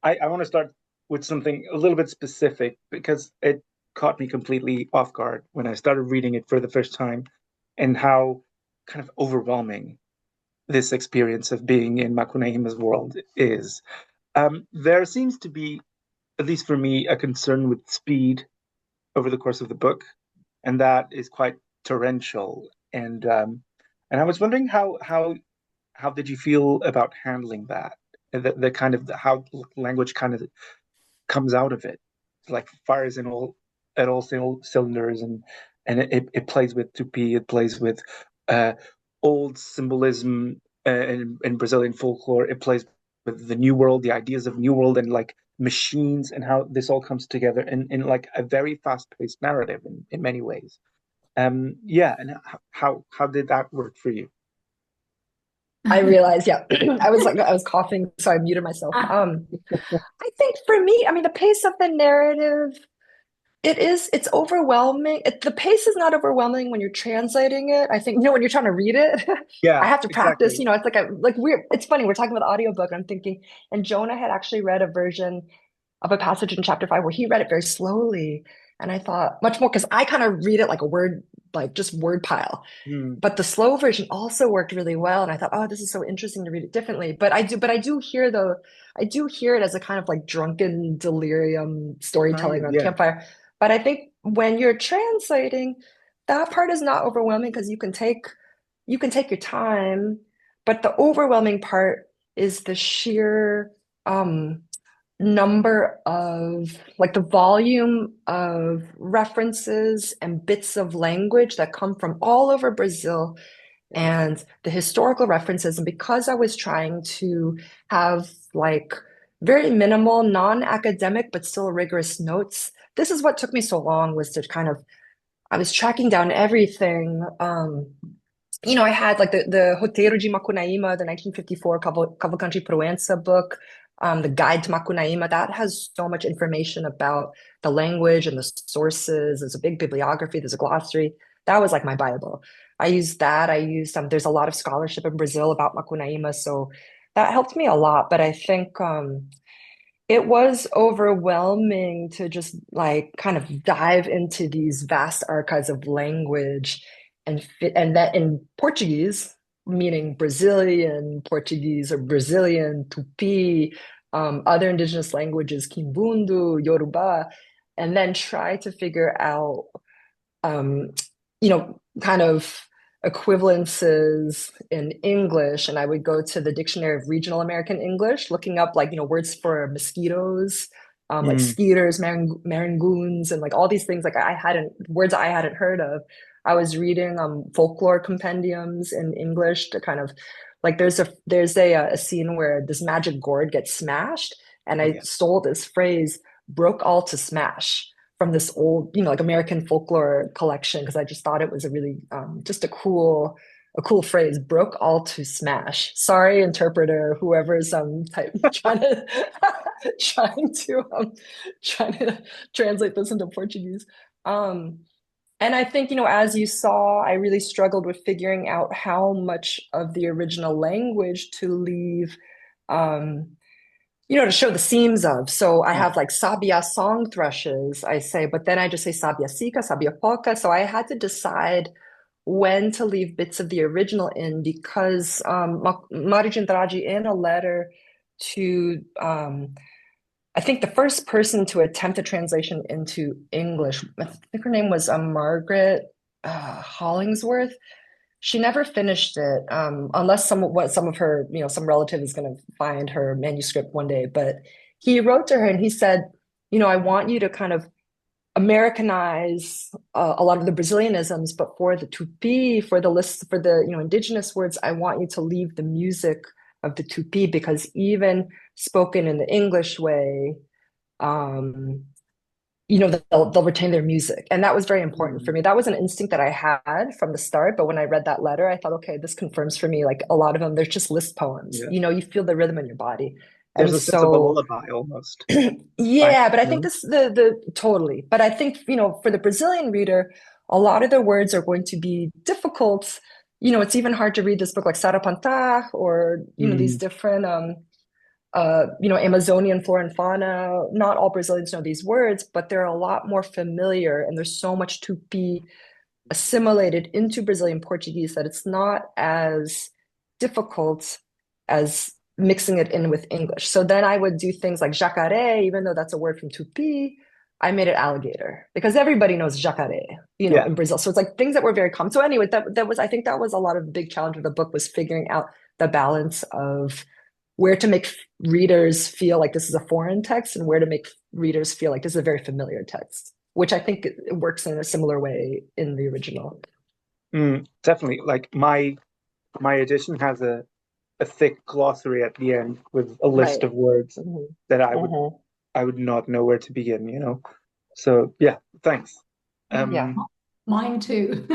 I want to start with something a little bit specific because it caught me completely off guard when I started reading it for the first time, and how kind of overwhelming this experience of being in Macunaíma's world is. There seems to be, at least for me, a concern with speed over the course of the book, and that is quite torrential. And I was wondering how did you feel about handling that? The kind of how language kind of comes out of it, like fires in all at all cylinders, and it plays with tupi, it plays with uh, old symbolism in Brazilian folklore, it plays with the new world, the ideas of new world, and like machines, and how this all comes together in like a very fast paced narrative in many ways. Yeah, and how did that work for you? I realized, yeah, I was coughing, so I muted myself. I think for me, I mean, the pace of the narrative, it's overwhelming. The pace is not overwhelming when you're translating it. I think, when you're trying to read it, I Yeah, have to practice, exactly. it's like we're, it's funny, we're talking about audiobook. I'm thinking, and Jonah had actually read a version of a passage in chapter 5 where he read it very slowly. And I thought much more because I kind of read it like a word, like just word pile. Hmm. But the slow version also worked really well. And I thought, oh, this is so interesting to read it differently. But I do hear though, I do hear it as a kind of like drunken delirium Kind storytelling of, around the yeah. campfire. But I think when you're translating, that part is not overwhelming because you can take your time. But the overwhelming part is the sheer number of like the volume of references and bits of language that come from all over Brazil Yeah. and the historical references. And because I was trying to have like very minimal, non-academic, but still rigorous notes, this is what took me so long was to kind of, I was tracking down everything. I had like the Roteiro de Macunaíma, the 1954 Cavalcante Proença book, the Guide to Macunaíma. That has so much information about the language and the sources. There's a big bibliography, there's a glossary. That was like my Bible. I used that. I used there's a lot of scholarship in Brazil about Macunaíma, so that helped me a lot. But I think it was overwhelming to just like kind of dive into these vast archives of language and that in Portuguese, meaning Brazilian Portuguese or Brazilian Tupi, other indigenous languages, Kimbundu, Yoruba, and then try to figure out um, kind of equivalences in English. And I would go to the Dictionary of Regional American English, looking up like, words for mosquitoes, like Mm. skeeters, marangoons, and like all these things like words I hadn't heard of. I was reading folklore compendiums in English to kind of like there's a scene where this magic gourd gets smashed, and Oh I yeah. stole this phrase, broke all to smash from this old, like American folklore collection because I just thought it was a really just a cool phrase, broke all to smash. Sorry, interpreter, whoever's trying to trying to trying to translate this into Portuguese. Um and I think, as you saw, I really struggled with figuring out how much of the original language to leave um to show the seams of. So I Yeah. have like sabia song thrushes, I say, but then I just say sabia sika, sabia poca. So I had to decide when to leave bits of the original in because Mário de Andrade, in a letter to, I think the first person to attempt a translation into English, I think her name was Margaret Hollingsworth. She never finished it, unless some of her, some relative is going to find her manuscript one day. But he wrote to her and he said, I want you to kind of Americanize a lot of the Brazilianisms, but for the Tupi, for the lists, for the indigenous words, I want you to leave the music of the Tupi because even spoken in the English way, um, they'll retain their music. And that was very important for Mm. me. That was an instinct that I had from the start. But when I read that letter, I thought, okay, this confirms for me, like a lot of them, they're just list poems. Yeah. You feel the rhythm in your body. There's And a sense of a so, lullaby almost. I, yeah, but I you think know? this, the totally, but I think, for the Brazilian reader, a lot of the words are going to be difficult. It's even hard to read this book like Sarapantá or, these Mm. different, Amazonian flora and fauna. Not all Brazilians know these words, but they're a lot more familiar, and there's so much to be assimilated into Brazilian Portuguese that it's not as difficult as mixing it in with English. So then I would do things like jacaré, even though that's a word from Tupi, I made it alligator because everybody knows jacaré, Yeah. in Brazil. So it's like things that were very common. So anyway, that was I think that was a lot of the big challenge of the book was figuring out the balance of where to make readers feel like this is a foreign text and where to make readers feel like this is a very familiar text, which I think it works in a similar way in the original. Definitely. Like my edition has a thick glossary at the end with a list Right. of words Hmm. that Hmm. I would not know where to begin, So yeah, thanks. Yeah, Um mine too.